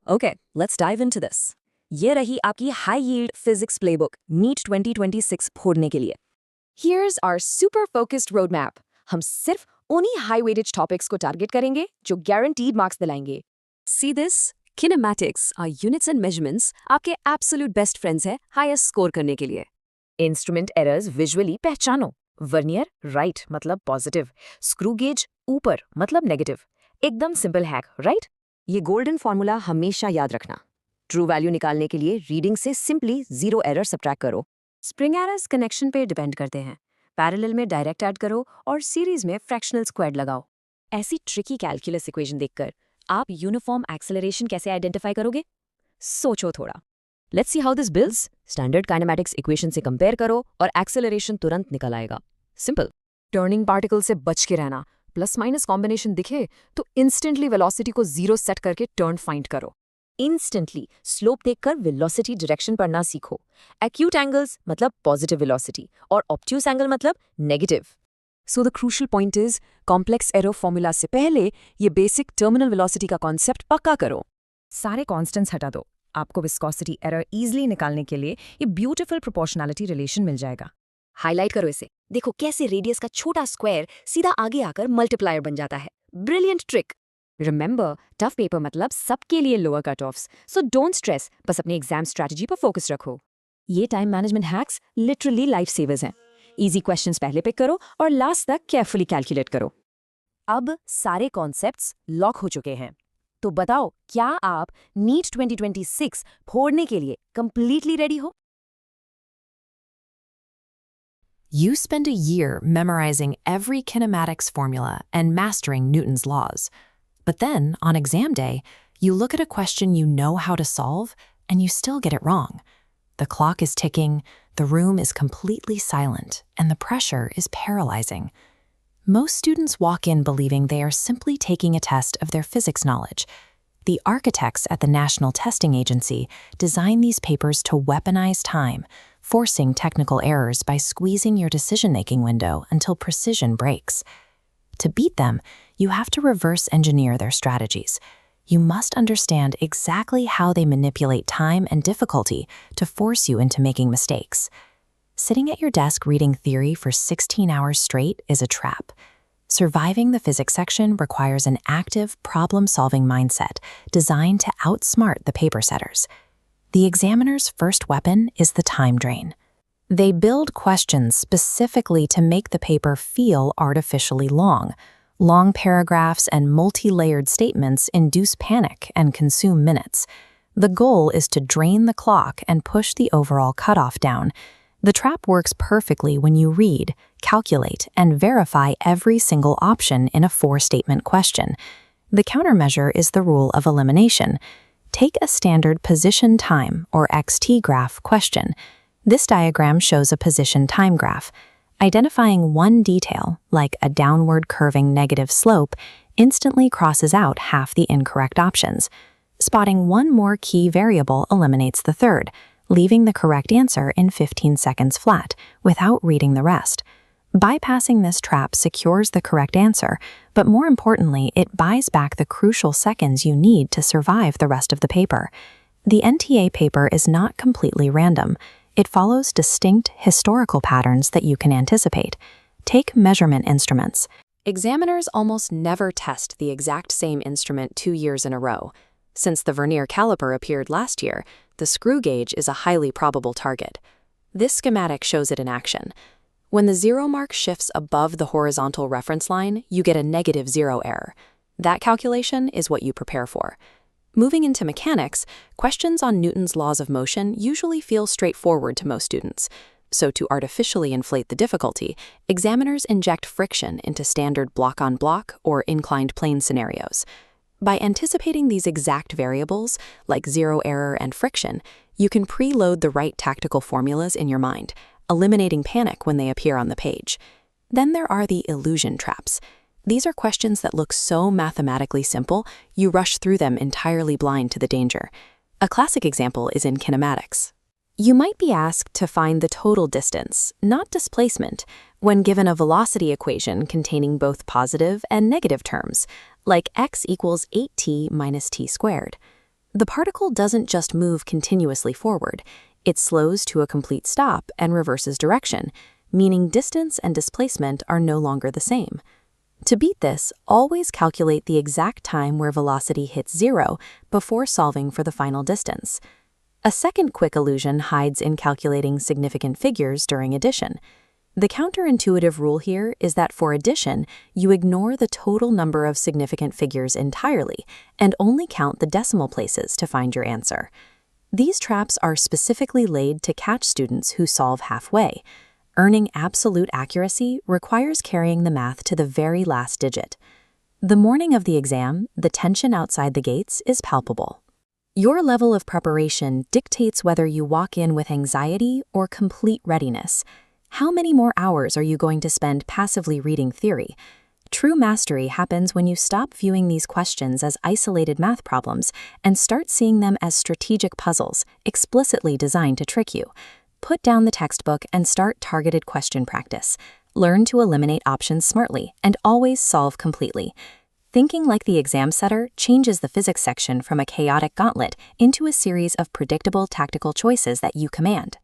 Okay, let's dive into this. ये रही आपकी high yield physics playbook NEET 2026 फोड़ने के लिए. Here's our super focused roadmap. हम सिर्फ उन्हीं high weightage topics को टारगेट करेंगे जो guaranteed marks दिलाएंगे. See this? Kinematics are units and measurements आपके absolute best friends है highest score करने के लिए. Instrument errors visually पहचानो. वर्नियर राइट मतलब पॉजिटिव, स्क्रू गेज ऊपर मतलब नेगेटिव. एकदम सिंपल हैक, राइट? ये गोल्डन फॉर्मूला हमेशा याद रखना. ट्रू वैल्यू निकालने के लिए रीडिंग से सिंपली जीरो एरर सब्ट्रैक्ट करो. स्प्रिंग एरर्स कनेक्शन पे डिपेंड करते हैं. पैरेलल में डायरेक्ट ऐड करो और सीरीज में फ्रैक्शनल स्क्वायर्ड लगाओ. ऐसी ट्रिकी कैलकुलस इक्वेशन देखकर आप यूनिफॉर्म एक्सेलरेशन कैसे आइडेंटिफाई करोगे? सोचो थोड़ा. Let's see how this builds. Standard kinematics equation से कंपेयर करो और एक्सेलरेशन तुरंत निकल आएगा. सिंपल. टर्निंग पार्टिकल से बच के रहना. प्लस माइनस कॉम्बिनेशन दिखे तो इंस्टेंटली वेलोसिटी को जीरो सेट करके टर्न फाइंड करो. इंस्टेंटली स्लोप देखकर वेलोसिटी डायरेक्शन पढ़ना सीखो. एक्यूट एंगल्स मतलब पॉजिटिव वेलोसिटी और ऑब्ट्यूस एंगल मतलब negative. So the crucial point is complex arrow formula से पहले ये बेसिक टर्मिनल वेलोसिटी का कॉन्सेप्ट पक्का करो. सारे कॉन्स्टेंट्स हटा दो. आपको विस्कोसिटी एरर इजीली निकालने के लिए ये ब्यूटीफुल प्रोपोर्शनैलिटी रिलेशन मिल जाएगा. हाईलाइट करो इसे. देखो कैसे रेडियस का छोटा स्क्वायर सीधा आगे आकर मल्टीप्लायर बन जाता है. Brilliant trick. Remember, tough paper मतलब सबके लिए lower cut offs, so don't stress. बस अपने एग्जाम स्ट्रैटेजी पर फोकस रखो. ये time management hacks literally life savers हैं. इजी क्वेश्चंस पहले पिक करो और लास्ट तक केयरफुली कैलकुलेट करो. अब सारे कॉन्सेप्ट्स लॉक हो चुके हैं. तो बताओ, क्या आप नीट 2026 फोड़ने के लिए कंप्लीटली रेडी हो? You spend a year memorizing every kinematics formula and mastering Newton's laws. But then, on exam day, you look at a question you know how to solve, and you still get it wrong. The clock is ticking, the room is completely silent, and the pressure is paralyzing. Most students walk in believing they are simply taking a test of their physics knowledge. The architects at the National Testing Agency design these papers to weaponize time, forcing technical errors by squeezing your decision-making window until precision breaks. To beat them, you have to reverse engineer their strategies. You must understand exactly how they manipulate time and difficulty to force you into making mistakes. Sitting at your desk reading theory for 16 hours straight is a trap. Surviving the physics section requires an active, problem-solving mindset designed to outsmart the paper setters. The examiner's first weapon is the time drain. They build questions specifically to make the paper feel artificially long. Long paragraphs and multi-layered statements induce panic and consume minutes. The goal is to drain the clock and push the overall cutoff down. The trap works perfectly when you read, calculate, and verify every single option in a four-statement question. The countermeasure is the rule of elimination. Take a standard position time or XT graph question. This diagram shows a position time graph. Identifying one detail, like a downward curving negative slope, instantly crosses out half the incorrect options. Spotting one more key variable eliminates the third, leaving the correct answer in 15 seconds flat, without reading the rest. Bypassing this trap secures the correct answer, but more importantly, it buys back the crucial seconds you need to survive the rest of the paper. The NTA paper is not completely random. It follows distinct historical patterns that you can anticipate. Take measurement instruments. Examiners almost never test the exact same instrument 2 years in a row. Since the vernier caliper appeared last year, the screw gauge is a highly probable target. This schematic shows it in action. When the zero mark shifts above the horizontal reference line, you get a negative zero error. That calculation is what you prepare for. Moving into mechanics, questions on Newton's laws of motion usually feel straightforward to most students. So to artificially inflate the difficulty, examiners inject friction into standard block-on-block or inclined plane scenarios. By anticipating these exact variables, like zero error and friction, you can preload the right tactical formulas in your mind, eliminating panic when they appear on the page. Then there are the illusion traps. These are questions that look so mathematically simple, you rush through them entirely blind to the danger. A classic example is in kinematics. You might be asked to find the total distance, not displacement, when given a velocity equation containing both positive and negative terms, like x equals 8t minus t squared. The particle doesn't just move continuously forward, it slows to a complete stop and reverses direction, meaning distance and displacement are no longer the same. To beat this, always calculate the exact time where velocity hits zero before solving for the final distance. A second quick illusion hides in calculating significant figures during addition. The counterintuitive rule here is that for addition, you ignore the total number of significant figures entirely and only count the decimal places to find your answer. These traps are specifically laid to catch students who solve halfway. Earning absolute accuracy requires carrying the math to the very last digit. The morning of the exam, the tension outside the gates is palpable. Your level of preparation dictates whether you walk in with anxiety or complete readiness. How many more hours are you going to spend passively reading theory? True mastery happens when you stop viewing these questions as isolated math problems and start seeing them as strategic puzzles, explicitly designed to trick you. Put down the textbook and start targeted question practice. Learn to eliminate options smartly and always solve completely. Thinking like the exam setter changes the physics section from a chaotic gauntlet into a series of predictable tactical choices that you command.